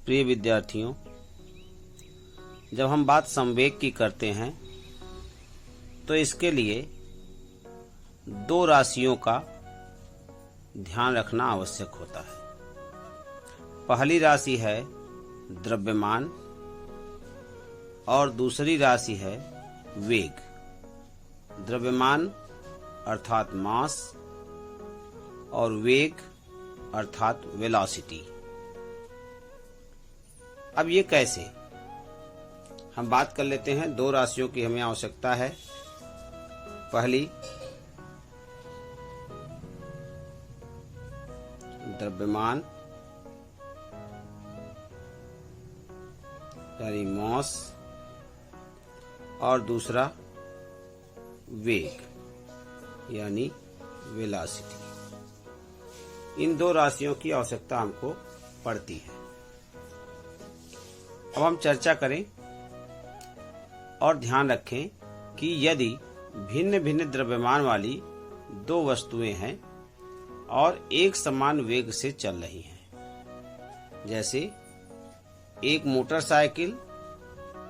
प्रिय विद्यार्थियों, जब हम बात संवेग की करते हैं तो इसके लिए दो राशियों का ध्यान रखना आवश्यक होता है। पहली राशि है द्रव्यमान और दूसरी राशि है वेग। द्रव्यमान अर्थात मास और वेग अर्थात वेलोसिटी। अब ये कैसे, हम बात कर लेते हैं। दो राशियों की हमें आवश्यकता है। पहली द्रव्यमान यानी मास और दूसरा वेग यानी वेलोसिटी। इन दो राशियों की आवश्यकता हमको पड़ती है। अब हम चर्चा करें और ध्यान रखें कि यदि भिन्न भिन्न द्रव्यमान वाली दो वस्तुएं हैं और एक समान वेग से चल रही हैं, जैसे एक मोटरसाइकिल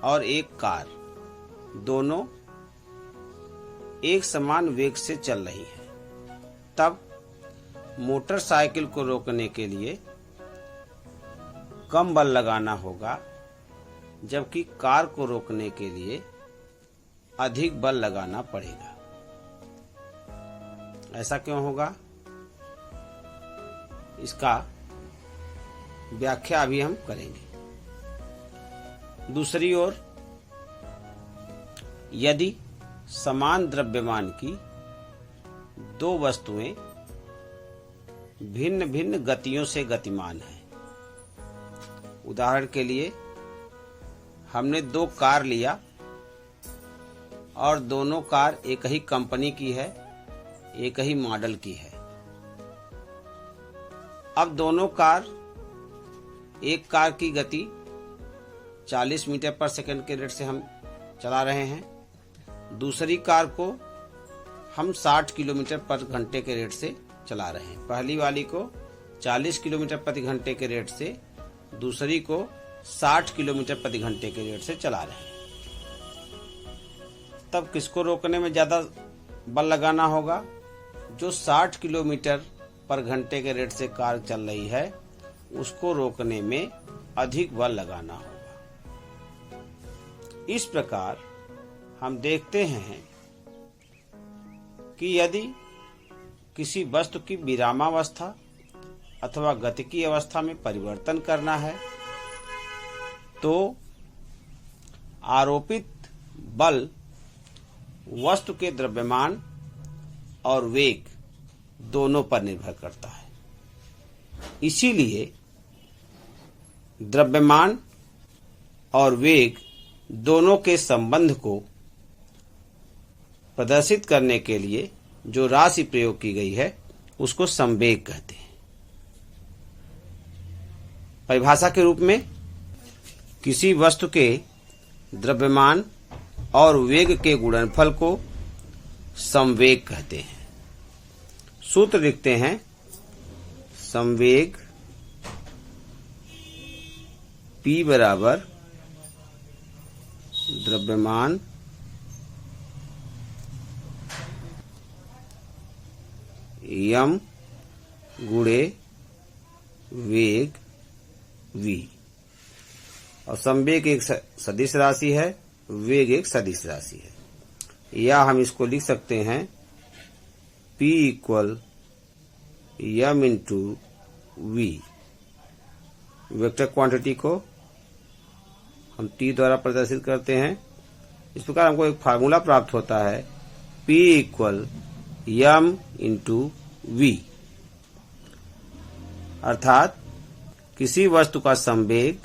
और एक कार, दोनों एक समान वेग से चल रही हैं, तब मोटरसाइकिल को रोकने के लिए कम बल लगाना होगा, जबकि कार को रोकने के लिए अधिक बल लगाना पड़ेगा। ऐसा क्यों होगा, इसका व्याख्या अभी हम करेंगे। दूसरी ओर यदि समान द्रव्यमान की दो वस्तुएं भिन्न भिन्न गतियों से गतिमान हैं, उदाहरण के लिए हमने दो कार लिया और दोनों कार एक ही कंपनी की है, एक ही मॉडल की है। अब दोनों कार, एक कार की गति 40 मीटर पर सेकंड के रेट से हम चला रहे हैं, दूसरी कार को हम 60 किलोमीटर पर घंटे के रेट से चला रहे हैं। पहली वाली को 40 किलोमीटर प्रति घंटे के रेट से, दूसरी को 60 किलोमीटर प्रति घंटे के रेट से चला रहे हैं। तब किसको रोकने में ज्यादा बल लगाना होगा? जो 60 किलोमीटर पर घंटे के रेट से कार चल रही है, उसको रोकने में अधिक बल लगाना होगा। इस प्रकार हम देखते हैं कि यदि किसी वस्तु की विरामावस्था अथवा गतिकी अवस्था में परिवर्तन करना है तो आरोपित बल वस्तु के द्रव्यमान और वेग दोनों पर निर्भर करता है। इसीलिए द्रव्यमान और वेग दोनों के संबंध को प्रदर्शित करने के लिए जो राशि प्रयोग की गई है उसको संवेग कहते हैं। परिभाषा के रूप में किसी वस्तु के द्रव्यमान और वेग के गुणनफल को संवेग कहते हैं। सूत्र लिखते हैं, संवेग P बराबर द्रव्यमान m गुणे वेग v। और संवेग एक सदिश राशि है, वेग एक सदिश राशि है। या हम इसको लिख सकते हैं P equal m into v। Vector quantity को हम T द्वारा प्रदर्शित करते हैं। इस प्रकार हमको एक फार्मूला प्राप्त होता है, P equal m into v। अर्थात किसी वस्तु का संवेग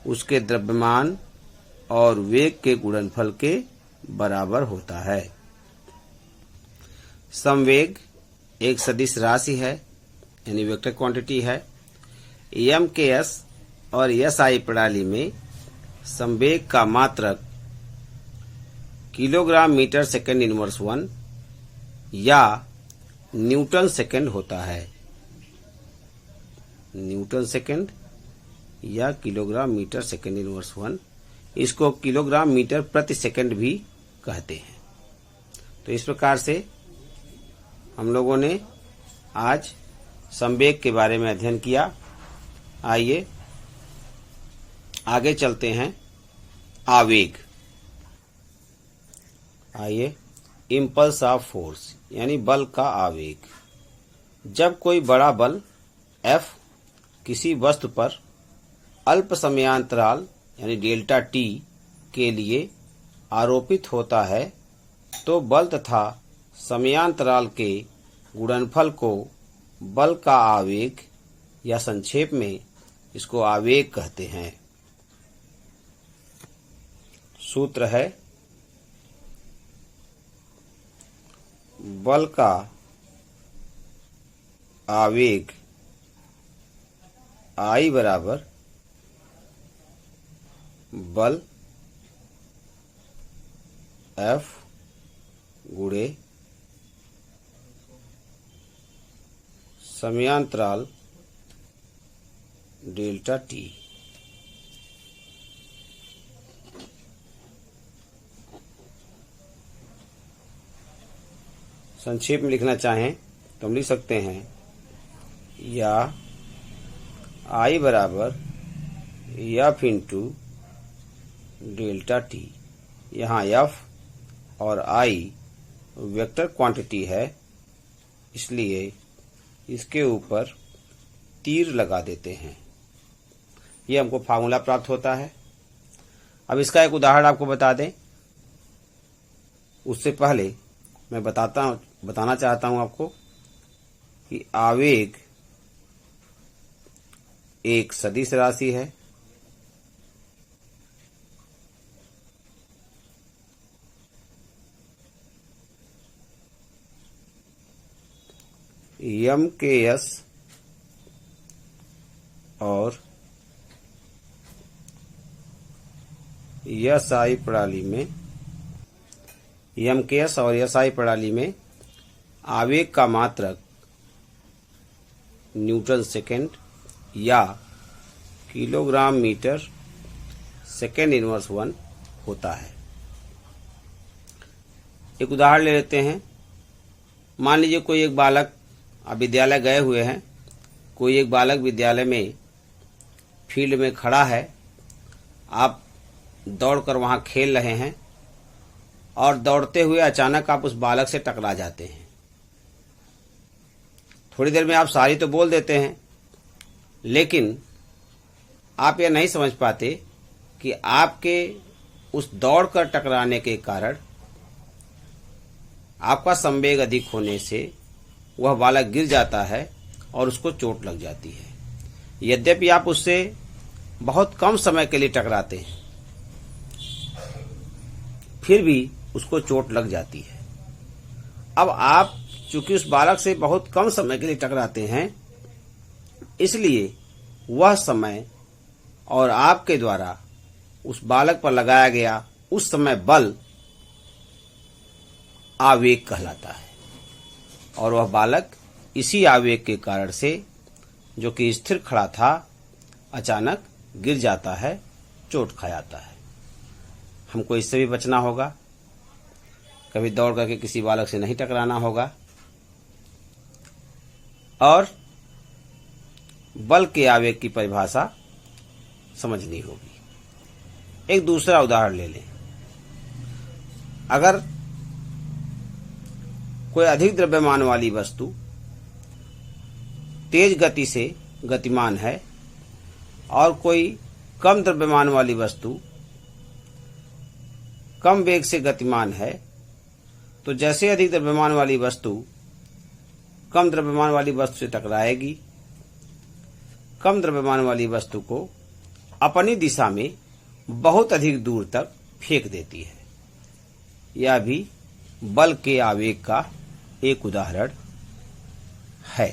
उसके द्रव्यमान और वेग के गुणनफल के बराबर होता है। संवेग एक सदिश राशि है, यानी वेक्टर क्वांटिटी है। m के s और SI प्रणाली में संवेग का मात्रक किलोग्राम मीटर सेकंड इनवर्स 1 या न्यूटन सेकंड होता है। न्यूटन सेकंड या किलोग्राम मीटर सेकेंड इनवर्स 1। इसको किलोग्राम मीटर प्रति सेकंड भी कहते हैं। तो इस प्रकार से हम लोगों ने आज संवेग के बारे में अध्ययन किया। आइए आगे चलते हैं आवेग। आइए, इम्पल्स ऑफ फोर्स यानी बल का आवेग। जब कोई बड़ा बल F किसी वस्तु पर अल्प समयांतराल यानी डेल्टा t के लिए आरोपित होता है तो बल तथा समयांतराल के गुणनफल को बल का आवेग या संक्षेप में इसको आवेग कहते हैं। सूत्र है बल का आवेग I बराबर बल F गुणे समयांतराल डेल्टा t। संक्षेप में लिखना चाहें तो हम लिख सकते हैं या I बराबर F इंटू डेल्टा t। यहाँ F और I वेक्टर क्वांटिटी है, इसलिए इसके ऊपर तीर लगा देते हैं। ये हमको फार्मूला प्राप्त होता है। अब इसका एक उदाहरण आपको बता दें। उससे पहले मैं बताना चाहता हूं आपको कि आवेग एक सदिश राशि है। m के s और SI प्रणाली में MKS और SI प्रणाली में आवेग का मात्रक न्यूटन सेकेंड या किलोग्राम मीटर सेकेंड इनवर्स 1 होता है। एक उदाहरण ले लेते हैं। मान लीजिए कोई एक बालक, आप विद्यालय गए हुए हैं, कोई एक बालक विद्यालय में फील्ड में खड़ा है। आप दौड़कर वहां खेल रहे हैं और दौड़ते हुए अचानक आप उस बालक से टकरा जाते हैं। थोड़ी देर में आप सॉरी तो बोल देते हैं, लेकिन आप यह नहीं समझ पाते कि आपके उस दौड़कर टकराने के कारण आपका संवेग अधिक होने से वह बालक गिर जाता है और उसको चोट लग जाती है। यद्यपि आप उससे बहुत कम समय के लिए टकराते हैं, फिर भी उसको चोट लग जाती है। अब आप चूंकि उस बालक से बहुत कम समय के लिए टकराते हैं, इसलिए वह समय और आपके द्वारा उस बालक पर लगाया गया उस समय बल आवेग कहलाता है। और वह बालक इसी आवेग के कारण से, जो कि स्थिर खड़ा था, अचानक गिर जाता है, चोट खा जाता है। हमको इससे भी बचना होगा। कभी दौड़ करके किसी बालक से नहीं टकराना होगा और बल के आवेग की परिभाषा समझनी होगी। एक दूसरा उदाहरण ले लें। अगर कोई अधिक द्रव्यमान वाली वस्तु तेज गति से गतिमान है और कोई कम द्रव्यमान वाली वस्तु कम वेग से गतिमान है, तो जैसे अधिक द्रव्यमान वाली वस्तु कम द्रव्यमान वाली वस्तु से टकराएगी, कम द्रव्यमान वाली वस्तु को अपनी दिशा में बहुत अधिक दूर तक फेंक देती है। यह भी बल के आवेग का एक उदाहरण है।